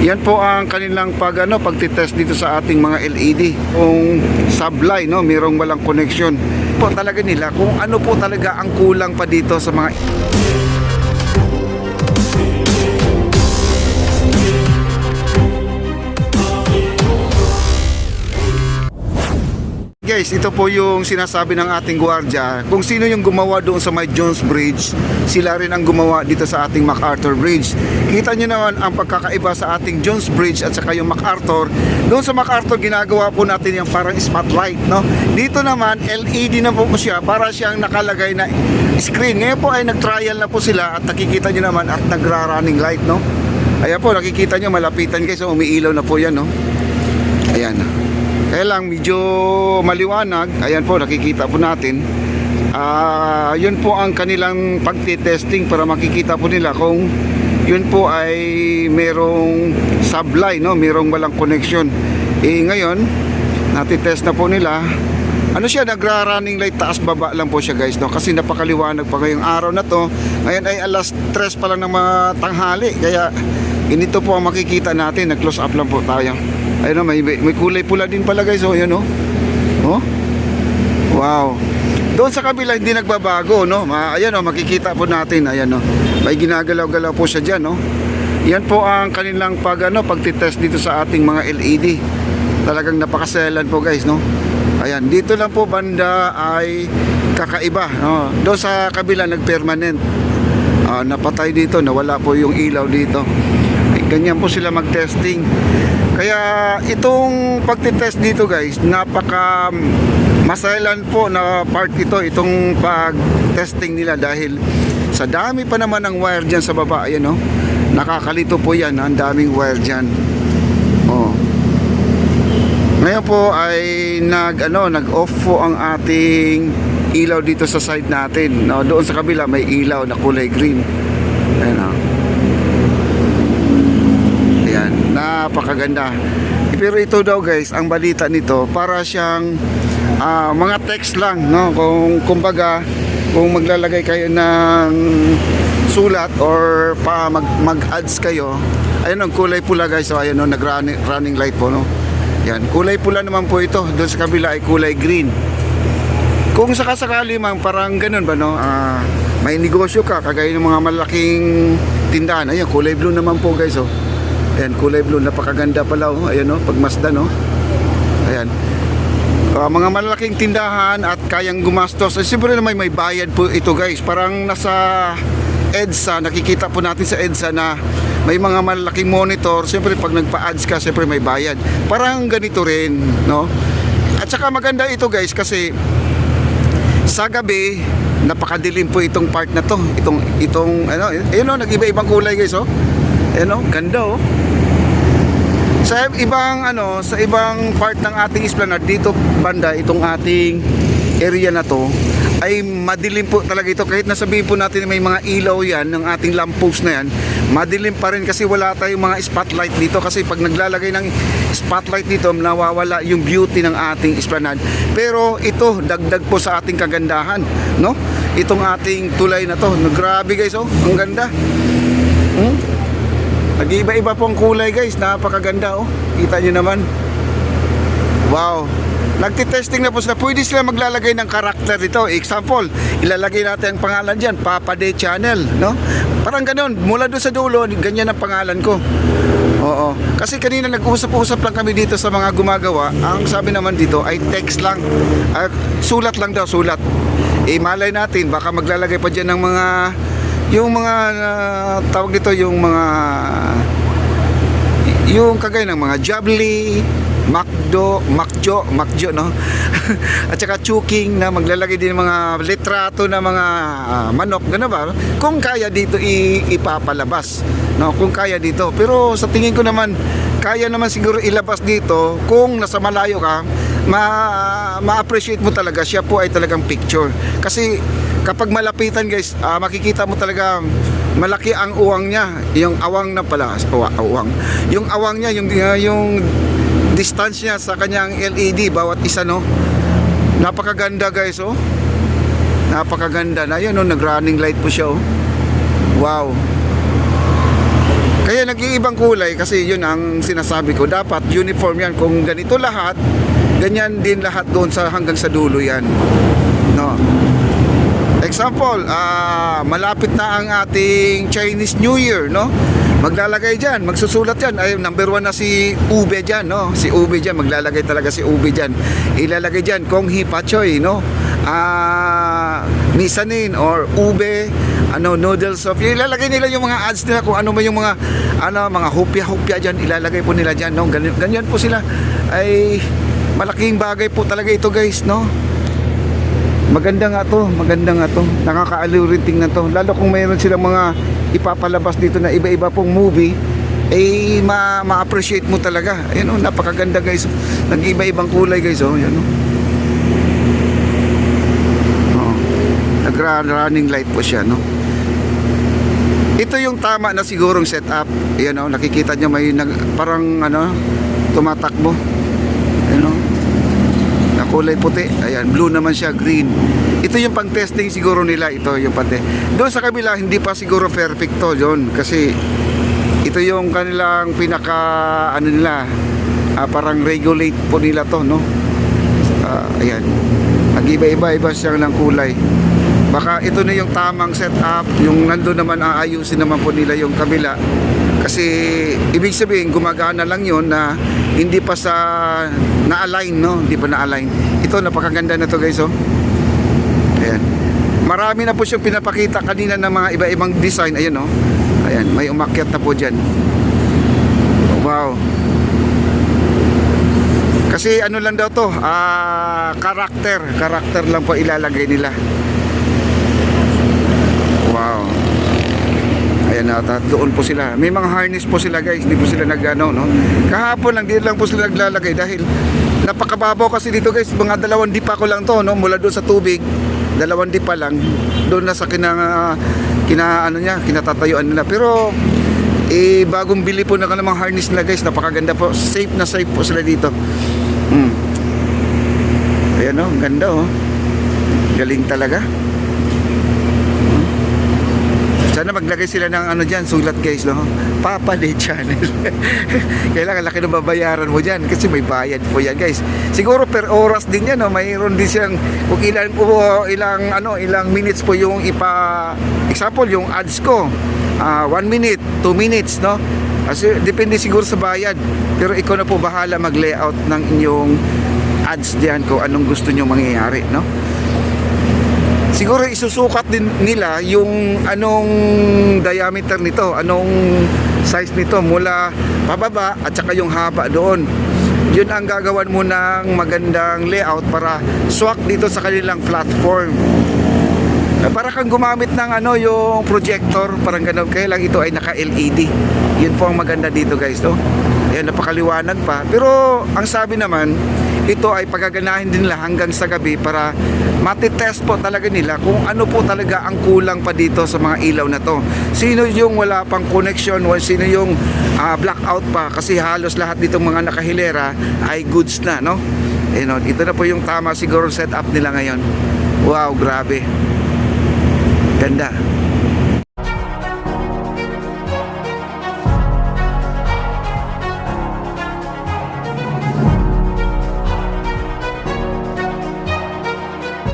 Yan po ang kanilang pagtitest dito sa ating mga LED. Kung sablay, no, mayroong walang connection. Po talaga nila kung ano po talaga ang kulang pa dito sa mga guys, ito po yung sinasabi ng ating gwardiya. Kung sino yung gumawa doon sa may Jones Bridge, sila rin ang gumawa dito sa ating MacArthur Bridge. Kita nyo naman ang pagkakaiba sa ating Jones Bridge at saka yung MacArthur. Doon sa MacArthur, ginagawa po natin yung parang spotlight, no? Dito naman, LED na po siya, para siyang nakalagay na screen. Ngayon po ay nag-trial na po sila at nakikita nyo naman at nagra-running light, no? Ayan po, nakikita nyo, malapitan guys, so umiilaw na po yan, no? Ayan. Kaya lang medyo maliwanag. Ayan po, nakikita po natin. Yun po ang kanilang pagtitesting para makikita po nila kung yun po ay merong sablay, no? Merong walang connection. Ngayon, natitest na po nila. Ano siya, nagra-running light, taas baba lang po siya guys, no? Kasi napakaliwanag pa ngayong araw na to. Ngayon ay alas 3 pa lang ng mga tanghali. Kaya ganito po ang makikita natin. Nag-close up lang po tayo. Ayun, may kulay pula din pala guys. Oh, ayan, oh. Oh. Wow. Doon sa kabila hindi nagbabago, no? Ayan, oh, makikita po natin. Ayan, oh. May ginagalaw-galaw po siya diyan, no? Yan po ang kanilang pagtitest dito sa ating mga LED. Talagang napakaselan po guys, no? Ayan, dito lang po banda ay kakaiba, no? Doon sa kabila nagpermanent. Napatay dito, nawala po yung ilaw dito. Ganyan po sila mag-testing. Kaya itong pagtitest dito guys, napaka maselan po na part ito, itong pag-testing nila dahil sa dami pa naman ng wire dyan sa baba. Ayan, no? Nakakalito po yan, ang daming wire dyan. Oh. Ngayon po ay nag-off po ang ating ilaw dito sa side natin, no? Doon sa kabila may ilaw na kulay green. Ayan, no? Ayan, napakaganda. Pero ito daw guys, ang balita nito para siyang mga text lang, no? Kumbaga, kung maglalagay kayo ng sulat or mag-ads kayo. Ayun, ang kulay pula guys. So ayun, no, nag-running light po, no? Yan, kulay pula naman po ito. Doon sa kabila ay kulay green. Kung sakasakali man parang ganun ba, no? May negosyo ka, kagaya ng mga malaking tindahan. Ayun, kulay blue naman po guys, oh. Ayan, kulay blue, napakaganda pala, oh. Ayan, oh, pagmasdan, oh. Ayan. Mga malaking tindahan at kayang gumastos. Siyempre naman may bayad po ito guys. Parang nasa EDSA, nakikita po natin sa EDSA na may mga malaking monitor. Siyempre pag nagpa-ads ka, siyempre may bayad. Parang ganito rin, no? At saka maganda ito guys kasi sa gabi, napakadilim po itong part na to. Itong ayun, oh, nag-iba-ibang kulay guys, oh. Ayun, oh, ganda, oh. Sa ibang part ng ating esplanade dito banda, itong ating area na to ay madilim po talaga ito. Kahit nasabihin po natin may mga ilaw yan ng ating lamppost na yan, madilim pa rin kasi wala tayong mga spotlight dito. Kasi pag naglalagay ng spotlight dito, nawawala yung beauty ng ating esplanade. Pero ito, dagdag po sa ating kagandahan, no? Itong ating tulay na to, no, grabe guys, oh, ang ganda. Nag-iba-iba pong kulay guys, napakaganda, oh. Kita nyo naman. Wow. Nagtitesting na po sila. Pwede sila maglalagay ng karakter dito. Example, ilalagay natin ang pangalan dyan, Papa Day Channel, no? Parang ganun, mula doon sa dulo, ganyan ang pangalan ko. Oo. Kasi kanina nag-usap-usap lang kami dito sa mga gumagawa. Ang sabi naman dito ay text lang. Sulat lang daw, sulat. Malay natin, baka maglalagay pa dyan ng mga tawag dito, yung kagaya ng mga Jabli, Macjo, no? At saka Chuking na maglalagay din ng mga litrato na mga manok, gano'n ba? Kung kaya dito ipapalabas, no? Kung kaya dito. Pero sa tingin ko naman, kaya naman siguro ilabas dito kung nasa malayo ka, ma-appreciate mo talaga. Siya po ay talagang picture. Kasi kapag malapitan guys, makikita mo talaga malaki ang uwang niya, yung awang na pala, yung awang niya, yung distance niya sa kanyang LED bawat isa, no? Napakaganda guys, oh. Napakaganda na yun, no? Nag-running light po siya, oh. Wow. Kaya nag-iibang kulay kasi yun ang sinasabi ko. Dapat uniform yan. Kung ganito lahat, ganyan din lahat doon sa hanggang sa dulo yan. No. Example, malapit na ang ating Chinese New Year, no? Maglalagay dyan, magsusulat dyan. Ay, number 1 na si Ube dyan, no? Si Ube dyan, maglalagay talaga si Ube dyan. Ilalagay dyan, Kong Hee Pa Choy, no? Misanin or Ube, noodles of, ilalagay nila yung mga ads nila kung ano ba yung mga, mga hupya-hupya dyan, ilalagay po nila dyan, no? Ganyan po sila. Ay, malaking bagay po talaga ito, guys, no? Maganda nga to, nakakaaliw rin tingnan to, lalo kung mayroon silang mga ipapalabas dito na iba-iba pong movie, eh ma-appreciate mo talaga. Ayun, napakaganda guys, nag-iba-ibang kulay guys, yan nag-running light po siya, no? Ito yung tama na sigurong setup. Ayan, nakikita nyo may parang tumatakbo, na kulay puti. Ayan, blue naman siya, green. Ito yung pang-testing siguro nila, ito yung pati. Doon sa kabila, hindi pa siguro perfect to, John, kasi ito yung kanilang pinaka, nila, parang regulate po nila to, no? Ayan, nag-iba-iba siyang ng kulay. Baka ito na yung tamang setup, yung nandun naman aayusin naman po nila yung kabila. Kasi ibig sabihin gumagana lang yon na hindi pa sa na-align, no? Hindi pa na-align. Ito napakaganda na to guys, oh. Ayan. Marami na po siyang pinapakita kanina ng mga iba-ibang design. Ayan, oh. Ayan, may umakyat na po diyan. Wow. Kasi ano lang daw to, karakter lang po ilalagay nila. Wow. Ayan, doon po sila. May mga harness po sila guys. Hindi po sila no? Kahapon lang, di lang po sila naglalagay dahil napakababaw kasi dito guys. Mga 2 dipa ko lang to, no? Mula doon sa tubig, 2 dipa lang. Doon na sa kinatatayuan nila. Pero bagong bili po na ka ng mga harness nila guys. Napakaganda po. Safe na safe po sila dito. Ayan, oh, ganda, oh. Galing talaga. Sana maglagay sila ng dyan, sulat guys, no? Papa Day Channel. Kailangan laki ng babayaran mo dyan kasi may bayad po yan guys. Siguro per oras din yan, no? Mayroon din siyang kung ilang minutes po yung example yung ads ko. 1 minute, 2 minutes, no? Kasi depende siguro sa bayad. Pero ikaw na po bahala mag-layout ng inyong ads diyan kung anong gusto nyo mangyayari, no? Siguro isusukat din nila yung anong diameter nito, anong size nito mula pababa at saka yung haba doon. Yun ang gagawan mo ng magandang layout para swak dito sa kanilang platform. Para kang gumamit ng yung projector, parang gano'n. Kaya lang ito ay naka-LED. Yun po ang maganda dito guys, no? Ayan, napakaliwanag pa. Pero ang sabi naman, ito ay pagaganahin din nila hanggang sa gabi para matitest po talaga nila kung ano po talaga ang kulang pa dito sa mga ilaw na to. Sino yung wala pang connection, sino yung blackout pa, kasi halos lahat dito mga nakahilera ay goods na, no? Ito na po yung tama siguro setup nila ngayon. Wow, grabe. Ganda.